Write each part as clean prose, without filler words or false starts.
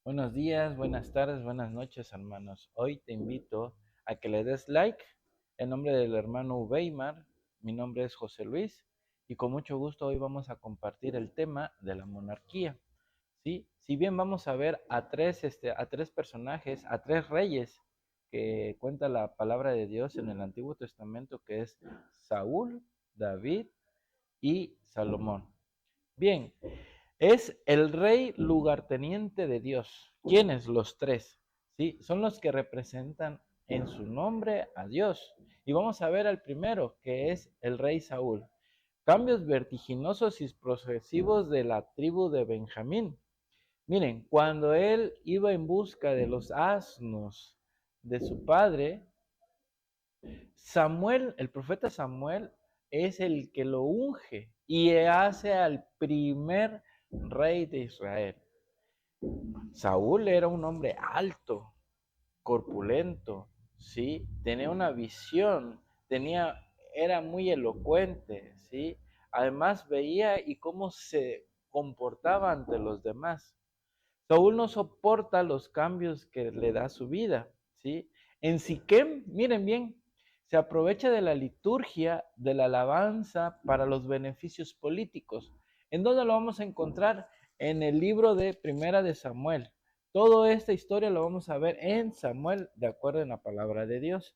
Buenos días, buenas tardes, buenas noches, hermanos. Hoy te invito a que le des like en nombre del hermano Weimar. Mi nombre es José Luis y con mucho gusto hoy vamos a compartir el tema de la monarquía. ¿Sí? Si bien vamos a ver a tres personajes, a tres reyes que cuenta la palabra de Dios en el Antiguo Testamento, que es Saúl, David y Salomón. Bien, es el rey lugarteniente de Dios. ¿Quiénes? Los tres. ¿Sí? Son los que representan en su nombre a Dios. Y vamos a ver al primero, que es el rey Saúl. Cambios vertiginosos y progresivos de la tribu de Benjamín. Miren, cuando él iba en busca de los asnos de su padre, Samuel, el profeta Samuel, es el que lo unge y hace al primer rey de Israel. Saúl era un hombre alto, corpulento, ¿sí? Tenía una visión, era muy elocuente, ¿sí? Además veía y cómo se comportaba ante los demás. Saúl no soporta los cambios que le da su vida, ¿sí? En Siquem, miren bien, se aprovecha de la liturgia, de la alabanza para los beneficios políticos. ¿En dónde lo vamos a encontrar? En el libro de Primera de Samuel. Toda esta historia lo vamos a ver en Samuel, de acuerdo en la palabra de Dios,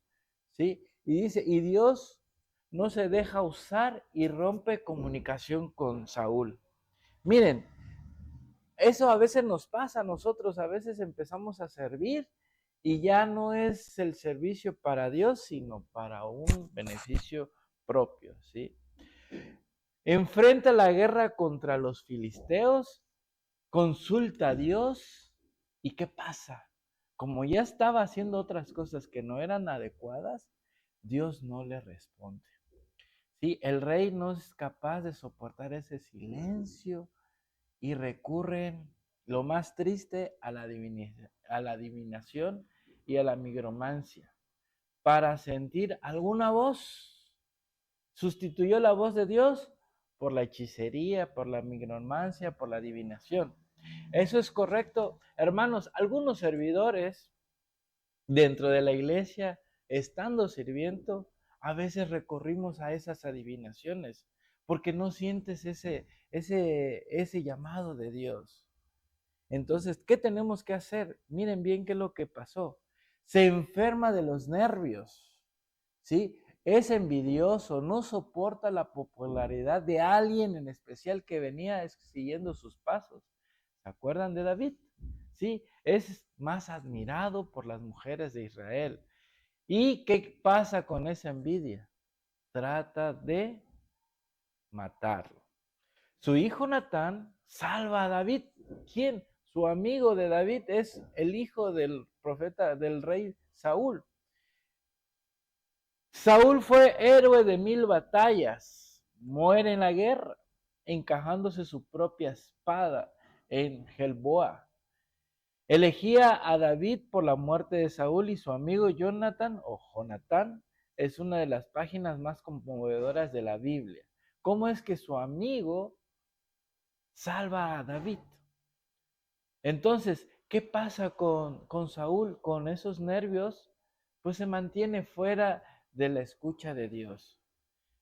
¿sí? Y dice, y Dios no se deja usar y rompe comunicación con Saúl. Miren, eso a veces nos pasa a nosotros, a veces empezamos a servir y ya no es el servicio para Dios, sino para un beneficio propio, ¿sí? Enfrenta la guerra contra los filisteos, consulta a Dios y ¿qué pasa? Como ya estaba haciendo otras cosas que no eran adecuadas, Dios no le responde. Sí, el rey no es capaz de soportar ese silencio y recurren, lo más triste, a la adivinación y a la migromancia para sentir alguna voz. Sustituyó la voz de Dios por la hechicería, por la migromancia, por la adivinación. Eso es correcto. Hermanos, algunos servidores dentro de la iglesia, estando sirviendo, a veces recurrimos a esas adivinaciones porque no sientes ese llamado de Dios. Entonces, ¿qué tenemos que hacer? Miren bien qué es lo que pasó. Se enferma de los nervios, ¿sí? Es envidioso, no soporta la popularidad de alguien en especial que venía siguiendo sus pasos. ¿Se acuerdan de David? Sí, es más admirado por las mujeres de Israel. ¿Y qué pasa con esa envidia? Trata de matarlo. Su hijo Natán salva a David. ¿Quién? Su amigo de David es el hijo del profeta, del rey Saúl. Saúl fue héroe de 1000 batallas. Muere en la guerra, encajándose su propia espada en Gelboa. Elegía a David por la muerte de Saúl y su amigo Jonathan o Jonatán es una de las páginas más conmovedoras de la Biblia. ¿Cómo es que su amigo salva a David? Entonces, ¿qué pasa con Saúl? Con esos nervios, pues se mantiene fuera de la escucha de Dios.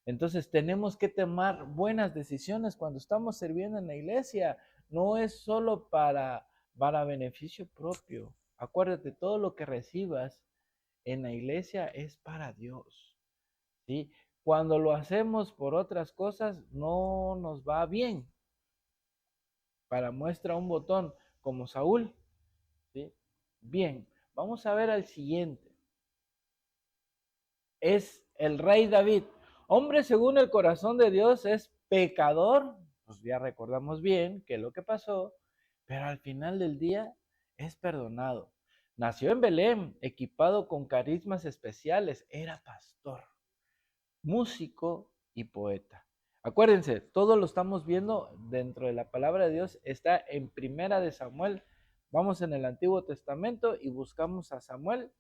Entonces, tenemos que tomar buenas decisiones cuando estamos sirviendo en la iglesia. No es solo para beneficio propio. Acuérdate, todo lo que recibas en la iglesia es para Dios, ¿sí? Cuando lo hacemos por otras cosas, no nos va bien. Para muestra un botón como Saúl, ¿sí? Bien, vamos a ver al siguiente. Es el rey David. Hombre según el corazón de Dios, es pecador. Pues ya recordamos bien qué es lo que pasó, pero al final del día es perdonado. Nació en Belén, equipado con carismas especiales. Era pastor, músico y poeta. Acuérdense, todo lo estamos viendo dentro de la palabra de Dios. Está en Primera de Samuel. Vamos en el Antiguo Testamento y buscamos a Samuel,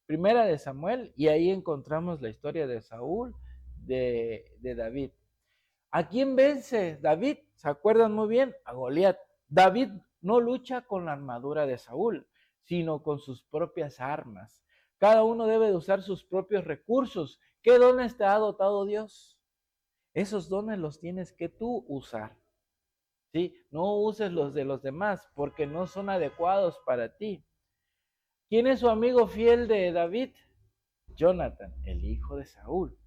Primera de Samuel, y ahí encontramos la historia de Saúl, de David. ¿A quién vence David? ¿Se acuerdan muy bien? A Goliat. David no lucha con la armadura de Saúl, sino con sus propias armas. Cada uno debe de usar sus propios recursos. ¿Qué dones te ha dotado Dios? Esos dones los tienes que tú usar. ¿Sí? No uses los de los demás porque no son adecuados para ti. ¿Quién es su amigo fiel de David? Jonathan, el hijo de Saúl.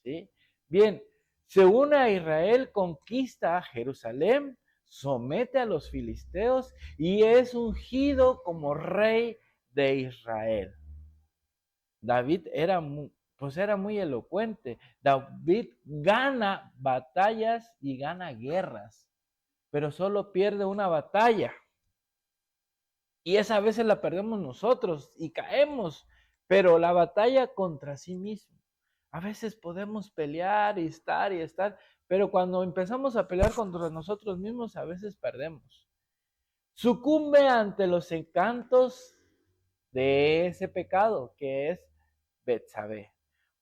¿Sí? Bien, se une a Israel, conquista a Jerusalén, somete a los filisteos y es ungido como rey de Israel. David era muy elocuente. David gana batallas y gana guerras, pero solo pierde una batalla. Y esa a veces la perdemos nosotros y caemos, pero la batalla contra sí mismo. A veces podemos pelear y estar, pero cuando empezamos a pelear contra nosotros mismos, a veces perdemos. Sucumbe ante los encantos de ese pecado que es Betsabé.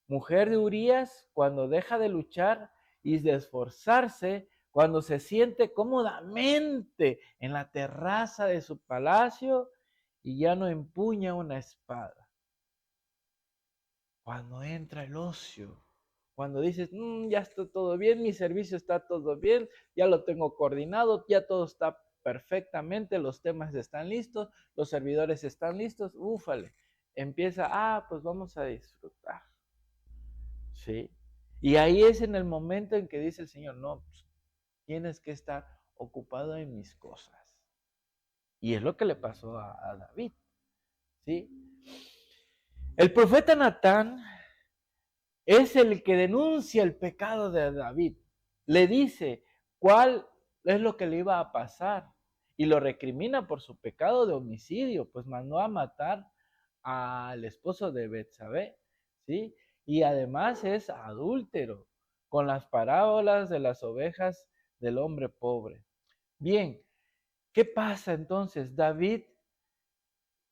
Mujer de Urías, cuando deja de luchar y de esforzarse, cuando se siente cómodamente en la terraza de su palacio y ya no empuña una espada. Cuando entra el ocio, cuando dices, ya está todo bien, mi servicio está todo bien, ya lo tengo coordinado, ya todo está perfectamente, los temas están listos, los servidores están listos, úfale, empieza, pues vamos a disfrutar. ¿Sí? Y ahí es en el momento en que dice el Señor, no, pues, tienes que estar ocupado en mis cosas. Y es lo que le pasó a David. ¿Sí? El profeta Natán es el que denuncia el pecado de David. Le dice cuál es lo que le iba a pasar. Y lo recrimina por su pecado de homicidio, pues mandó a matar al esposo de Betsabé, ¿sí? Y además es adúltero, con las parábolas de las ovejas del hombre pobre. Bien, ¿qué pasa entonces? David,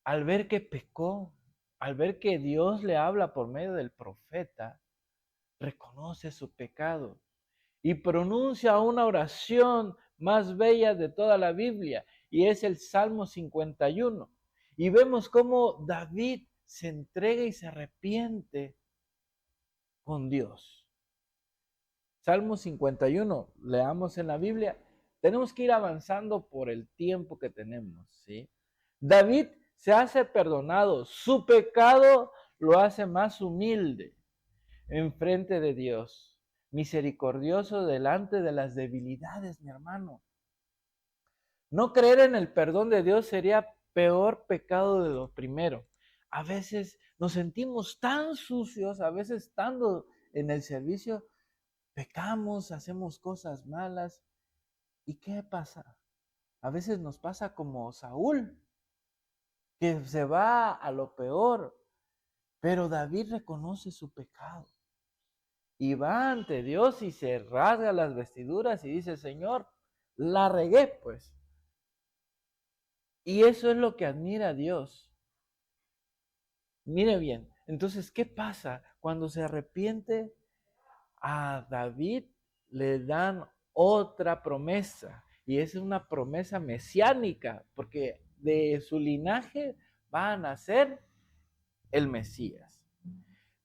al ver que pecó, al ver que Dios le habla por medio del profeta, reconoce su pecado y pronuncia una oración más bella de toda la Biblia, y es el Salmo 51. Y vemos cómo David se entrega y se arrepiente con Dios. Salmo 51, leamos en la Biblia. Tenemos que ir avanzando por el tiempo que tenemos, ¿sí? David se hace perdonado, su pecado lo hace más humilde enfrente de Dios, misericordioso delante de las debilidades, mi hermano. No creer en el perdón de Dios sería peor pecado de lo primero. A veces nos sentimos tan sucios, a veces estando en el servicio, pecamos, hacemos cosas malas. ¿Y qué pasa? A veces nos pasa como Saúl, que se va a lo peor, pero David reconoce su pecado. Y va ante Dios y se rasga las vestiduras y dice, Señor, la regué pues. Y eso es lo que admira Dios. Mire bien, entonces, ¿qué pasa? Cuando se arrepiente, a David le dan otra promesa. Y es una promesa mesiánica, porque de su linaje va a nacer el Mesías.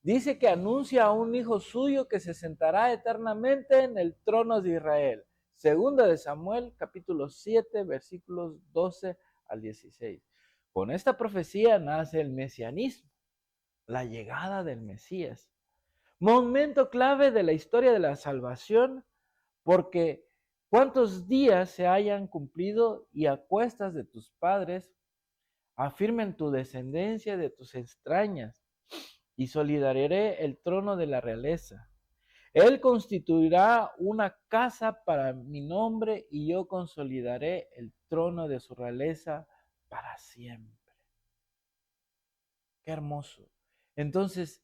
Dice que anuncia a un hijo suyo que se sentará eternamente en el trono de Israel. Segunda de Samuel, capítulo 7, versículos 12 al 16. Con esta profecía nace el mesianismo, la llegada del Mesías. Momento clave de la historia de la salvación, porque cuántos días se hayan cumplido y a cuestas de tus padres afirmen tu descendencia de tus extrañas y solidaré el trono de la realeza. Él constituirá una casa para mi nombre y yo consolidaré el trono de su realeza para siempre. Qué hermoso. Entonces,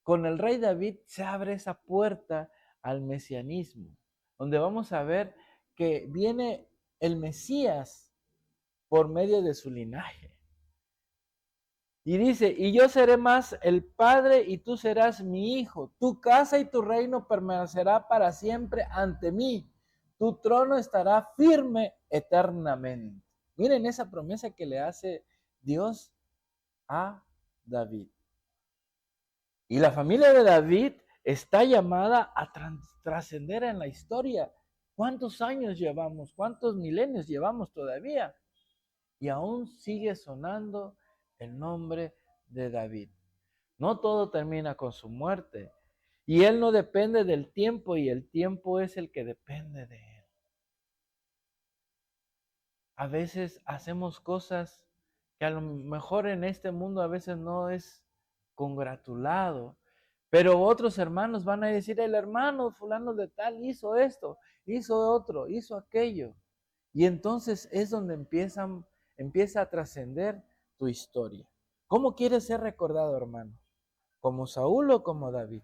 con el rey David se abre esa puerta al mesianismo, donde vamos a ver que viene el Mesías por medio de su linaje. Y dice, y yo seré más el padre y tú serás mi hijo. Tu casa y tu reino permanecerá para siempre ante mí. Tu trono estará firme eternamente. Miren esa promesa que le hace Dios a David. Y la familia de David está llamada a trascender en la historia. ¿Cuántos años llevamos? ¿Cuántos milenios llevamos todavía? Y aún sigue sonando el nombre de David. No todo termina con su muerte. Y él no depende del tiempo y el tiempo es el que depende de él. A veces hacemos cosas que a lo mejor en este mundo a veces no es congratulado, pero otros hermanos van a decir, el hermano fulano de tal hizo esto, hizo otro, hizo aquello. Y entonces es donde empieza a trascender tu historia. ¿Cómo quieres ser recordado, hermano? ¿Como Saúl o como David?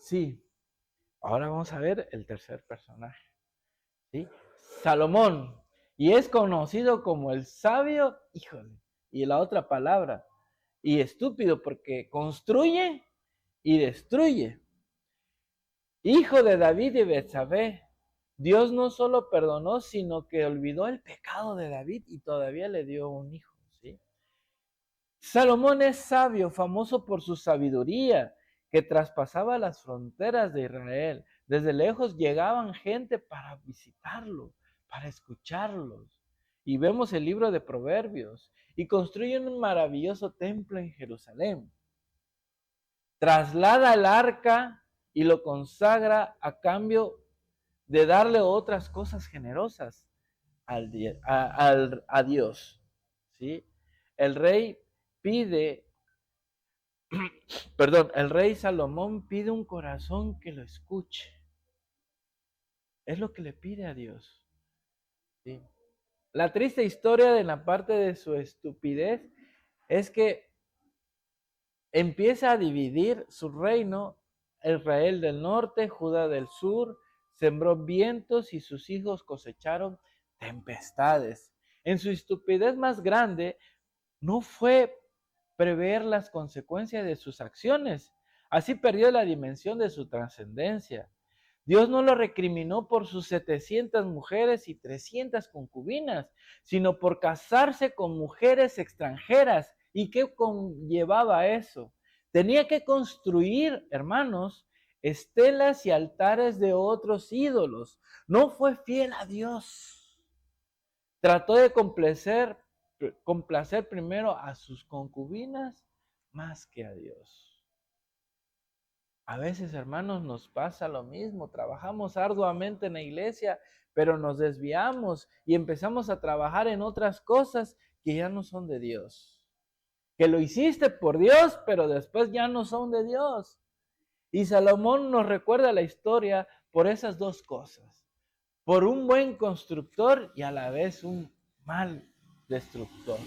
Sí. Ahora vamos a ver el tercer personaje. ¿Sí? Salomón. Y es conocido como el sabio, híjole, y la otra palabra, y estúpido porque construye y destruye. Hijo de David y Betsabé, Dios no solo perdonó, sino que olvidó el pecado de David y todavía le dio un hijo. ¿Sí? Salomón es sabio, famoso por su sabiduría, que traspasaba las fronteras de Israel. Desde lejos llegaban gente para visitarlo, para escucharlos. Y vemos el libro de Proverbios. Y construyen un maravilloso templo en Jerusalén. Traslada el arca y lo consagra a cambio de darle otras cosas generosas a Dios. ¿Sí? El rey pide, el rey Salomón pide un corazón que lo escuche. Es lo que le pide a Dios. ¿Sí? La triste historia de la parte de su estupidez es que empieza a dividir su reino, Israel del norte, Judá del sur, sembró vientos y sus hijos cosecharon tempestades. En su estupidez más grande, no fue prever las consecuencias de sus acciones. Así perdió la dimensión de su trascendencia. Dios no lo recriminó por sus 700 mujeres y 300 concubinas, sino por casarse con mujeres extranjeras. ¿Y qué conllevaba eso? Tenía que construir, hermanos, estelas y altares de otros ídolos. No fue fiel a Dios. Trató de complacer primero a sus concubinas más que a Dios. A veces, hermanos, nos pasa lo mismo. Trabajamos arduamente en la iglesia, pero nos desviamos y empezamos a trabajar en otras cosas que ya no son de Dios. Que lo hiciste por Dios, pero después ya no son de Dios. Y Salomón nos recuerda la historia por esas dos cosas. Por un buen constructor y a la vez un mal destructor.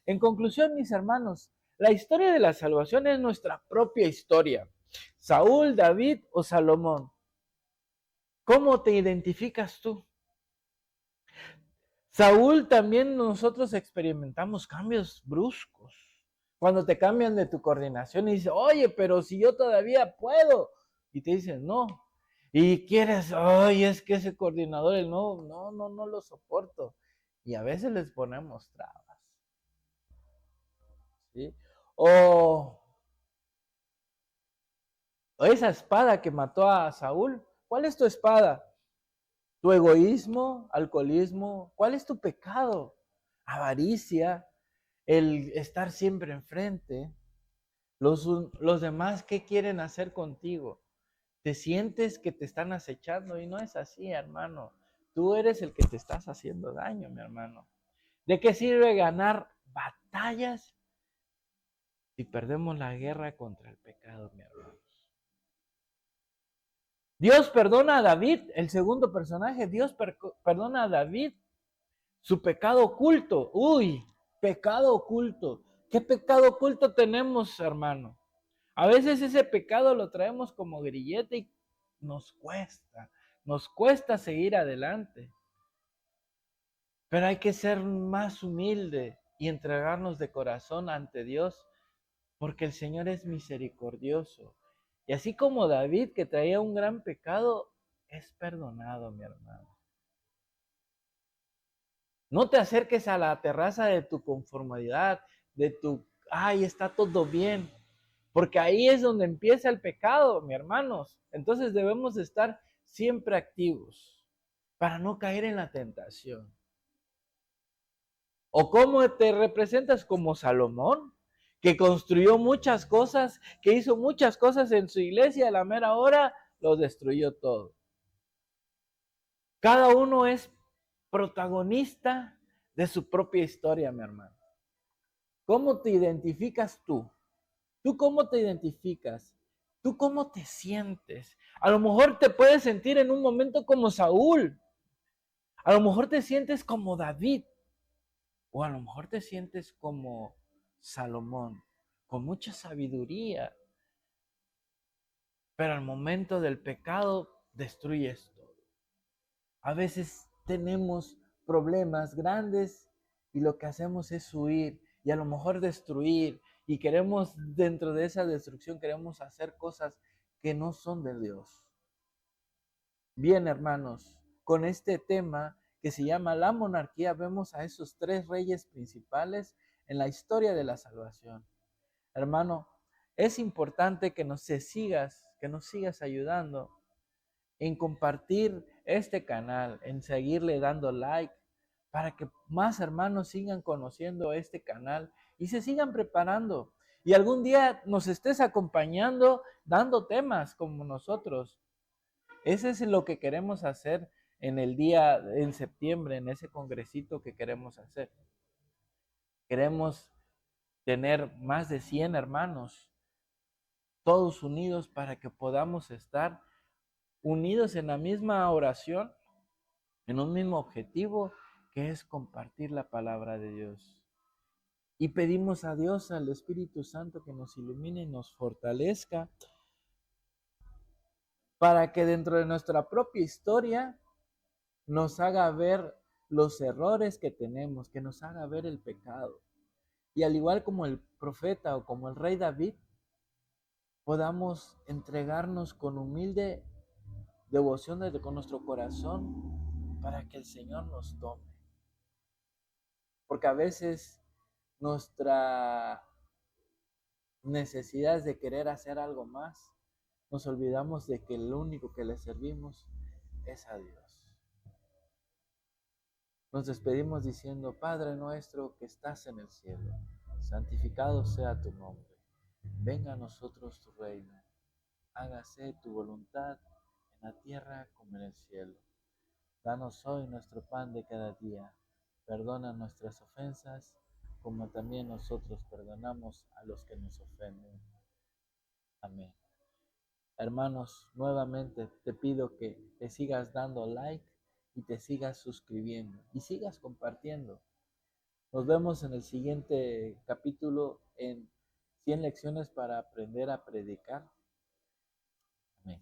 En conclusión, mis hermanos, la historia de la salvación es nuestra propia historia. Saúl, David o Salomón. ¿Cómo te identificas tú? Saúl, también nosotros experimentamos cambios bruscos. Cuando te cambian de tu coordinación y dices, oye, pero si yo todavía puedo. Y te dicen, no. Y quieres, ay, es que ese coordinador, no lo soporto. Y a veces les ponemos trabas. ¿Sí? O esa espada que mató a Saúl. ¿Cuál es tu espada? ¿Tu egoísmo, alcoholismo? ¿Cuál es tu pecado? Avaricia, el estar siempre enfrente. Los demás, ¿qué quieren hacer contigo? Te sientes que te están acechando y no es así, hermano. Tú eres el que te estás haciendo daño, mi hermano. ¿De qué sirve ganar batallas si perdemos la guerra contra el pecado, mi hermano? Dios perdona a David, el segundo personaje. Dios perdona a David su pecado oculto. Uy, pecado oculto. ¿Qué pecado oculto tenemos, hermano? A veces ese pecado lo traemos como grillete y nos cuesta seguir adelante. Pero hay que ser más humilde y entregarnos de corazón ante Dios, porque el Señor es misericordioso. Y así como David, que traía un gran pecado, es perdonado, mi hermano. No te acerques a la terraza de tu conformidad, de tu, ay, está todo bien, porque ahí es donde empieza el pecado, mi hermanos. Entonces debemos estar siempre activos para no caer en la tentación. ¿O cómo te representas? Como Salomón, que construyó muchas cosas, que hizo muchas cosas en su iglesia, a la mera hora lo destruyó todo. Cada uno es protagonista de su propia historia, mi hermano. ¿Cómo te identificas tú? ¿Tú cómo te identificas? ¿Tú cómo te sientes? A lo mejor te puedes sentir en un momento como Saúl. A lo mejor te sientes como David. O a lo mejor te sientes como Salomón, con mucha sabiduría. Pero al momento del pecado destruyes todo. A veces tenemos problemas grandes y lo que hacemos es huir y a lo mejor destruir. Y queremos, dentro de esa destrucción, queremos hacer cosas que no son de Dios. Bien, hermanos, con este tema que se llama la monarquía, vemos a esos tres reyes principales en la historia de la salvación. Hermano, es importante que nos sigas ayudando en compartir este canal, en seguirle dando like, para que más hermanos sigan conociendo este canal y se sigan preparando. Y algún día nos estés acompañando dando temas como nosotros. Ese es lo que queremos hacer en el día, en septiembre, en ese congresito que queremos hacer. Queremos tener más de 100 hermanos, todos unidos para que podamos estar unidos en la misma oración, en un mismo objetivo, que es compartir la palabra de Dios. Y pedimos a Dios, al Espíritu Santo, que nos ilumine y nos fortalezca para que dentro de nuestra propia historia nos haga ver los errores que tenemos, que nos haga ver el pecado. Y al igual como el profeta o como el rey David, podamos entregarnos con humilde devoción con nuestro corazón para que el Señor nos tome. Porque a veces nuestra necesidad de querer hacer algo más, nos olvidamos de que el único que le servimos es a Dios. Nos despedimos diciendo, Padre nuestro que estás en el cielo, santificado sea tu nombre. Venga a nosotros tu reino. Hágase tu voluntad en la tierra como en el cielo. Danos hoy nuestro pan de cada día. Perdona nuestras ofensas, como también nosotros perdonamos a los que nos ofenden. Amén. Hermanos, nuevamente te pido que te sigas dando like y te sigas suscribiendo y sigas compartiendo. Nos vemos en el siguiente capítulo en 100 lecciones para aprender a predicar. Amén.